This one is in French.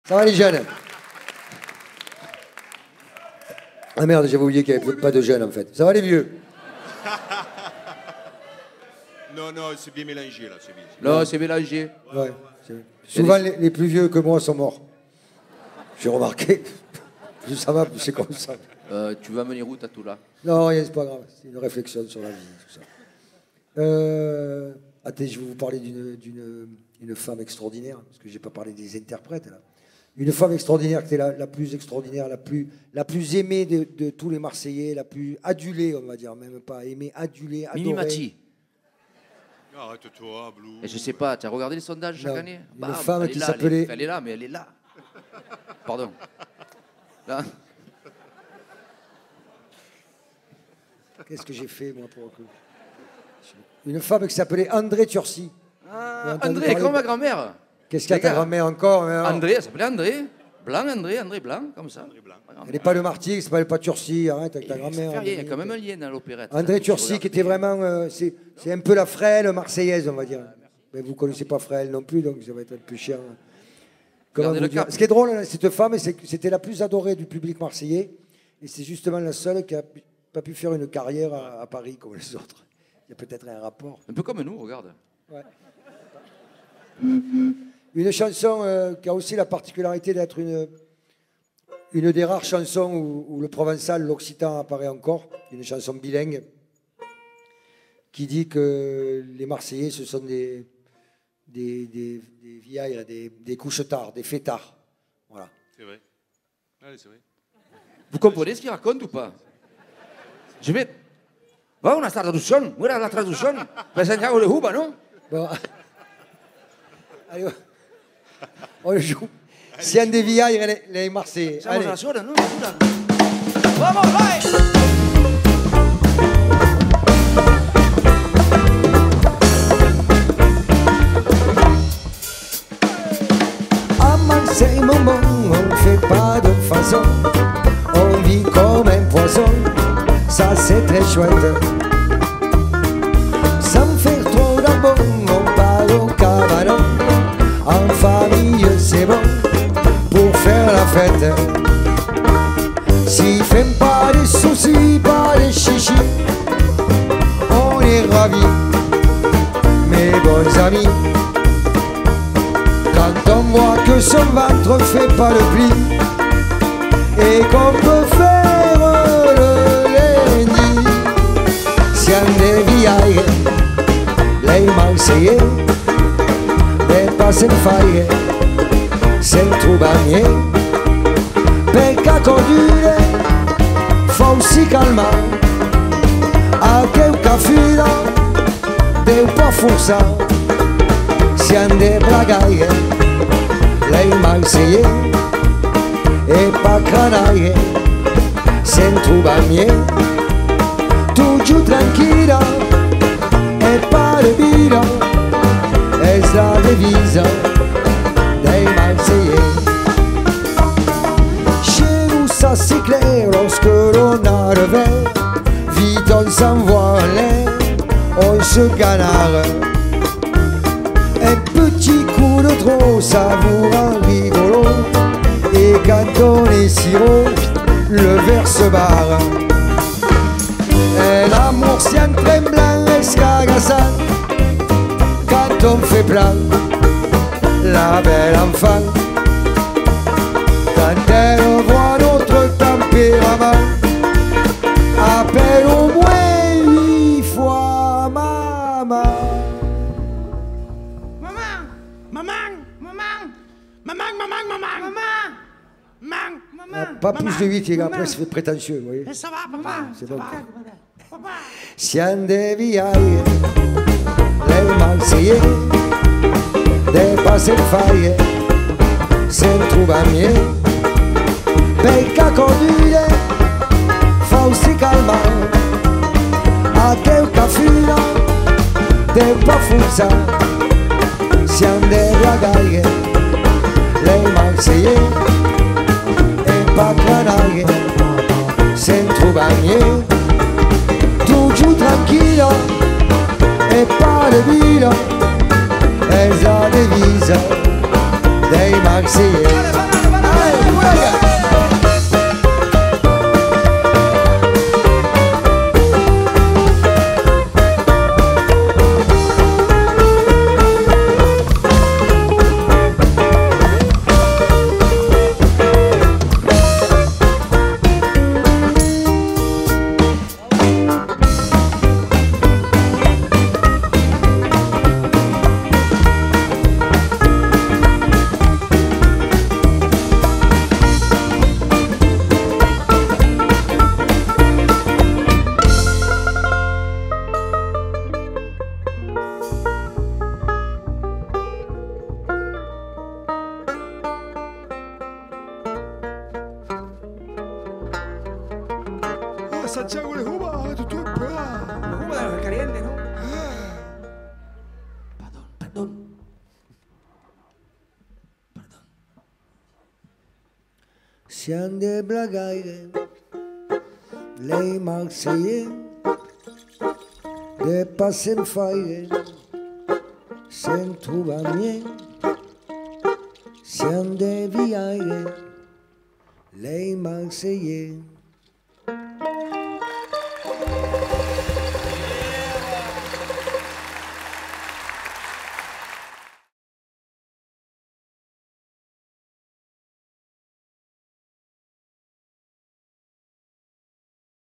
Ça va les jeunes? Ah merde, j'avais oublié qu'il n'y avait pas de jeunes en fait. Ça va les vieux? Non, non, c'est bien mélangé là. Non, c'est mélangé. Ouais. Souvent les plus vieux que moi sont morts. J'ai remarqué. Plus ça va, plus c'est comme ça. Tu vas mener où, Tatou, là? Non, rien, c'est pas grave. C'est une réflexion sur la vie, tout ça. Attends, je vais vous parler d'une femme extraordinaire, parce que je n'ai pas parlé des interprètes, là. Une femme extraordinaire qui était la plus extraordinaire, la plus aimée de tous les Marseillais, la plus adulée, on va dire, même pas aimée, adulée, adorée. Mimi Mati. Arrête-toi, Blue. Et je sais pas, tu as regardé les sondages chaque année? Une femme qui s'appelait... Elle est là, mais elle est là. Pardon. Là. Qu'est-ce que j'ai fait, moi, pour... Une femme qui s'appelait André Turcy. Ah, André, comme ma grand-mère. Qu'est-ce qu'il y a ta grand-mère encore? André, elle s'appelait André. Blanc, André Blanc, comme ça. Elle n'est pas de Martigues, elle ne s'appelle pas Turcy, arrête avec ta grand-mère. Il y a quand même un lien dans l'opérette. André Turcy, qui était vraiment... c'est un peu la frêle marseillaise, on va dire. Mais vous ne connaissez pas frêle non plus, donc ça va être un peu chiant. Comment vous dire? Ce qui est drôle, cette femme, c'est que c'était la plus adorée du public marseillais. Et c'est justement la seule qui n'a pas pu faire une carrière à Paris comme les autres. Il y a peut-être un rapport. Un peu comme nous, regarde. Ouais. Une chanson qui a aussi la particularité d'être une des rares chansons où le provençal, l'occitan apparaît encore. Une chanson bilingue qui dit que les Marseillais, ce sont des vieilles, des couches-tard, des fêtards. Voilà. C'est vrai. Allez, c'est vrai. Vous comprenez ce qu'il raconte ou pas? Je vais... Va, on a la traduction. Mira la traduction. Per Santiago de Cuba, non? Bon. Allez, on le joue. Si un des vieilles, les Marseillais. Siamo Allez. nella sola, no? Vamos, vai! À Marseille, maman, on fait pas de façon. On vit comme un poisson. Ça, c'est très chouette. Sans faire trop d'abord, on part au cabanon. En famille, c'est bon pour faire la fête. S'ils font pas de soucis, pas de chichi, on est ravis, mes bons amis. Quand on voit que son ventre fait pas le pli et qu'on peut faire le lundi, si on est vieille, les Marseillais, les passent faille, c'est tout bagné, perché condure, fa aussi calma, a qualche fila, de un po' forza, si on est bragaille, les Marseillais, et pas canaille, c'est tout bagné, toujours tranquille, et pas de bida, et la devise des Marseillais. Chez nous ça c'est clair, lorsque l'on arrive, vite on s'envoie en l'air, on se canard. Un petit coup de trop, ça vous rend rigolo, et quand on est sirop, le verre se barre. Et l'amour sien tremblant, escagassant, quand on fait plein la belle enfant, quand elle voit notre tempérament, appelle au moins 8 fois maman. Pas plus de 8, les gars, après c'est prétentieux, vous voyez. Ça va, papa? C'est bon. Papa? Siamo dei vieilles, les Marseillais, des passés de faille, c'est trouve mieux. Perché condure, fa aussi calma, a qualche fila, de un po' forza, siamo dei ragazzi, les Marseillais, et pas canaille, c'est trouve mieux. Toujours tranquille, et pas de ville, et la devise des Marseillais. a Santiago de Juba, tu Cuba de los calientes, ¿no? Perdón. Sian de Blagaire, les Marseillais, de passer faire, sen trouvamier, sian de Viaire, les Marseillais.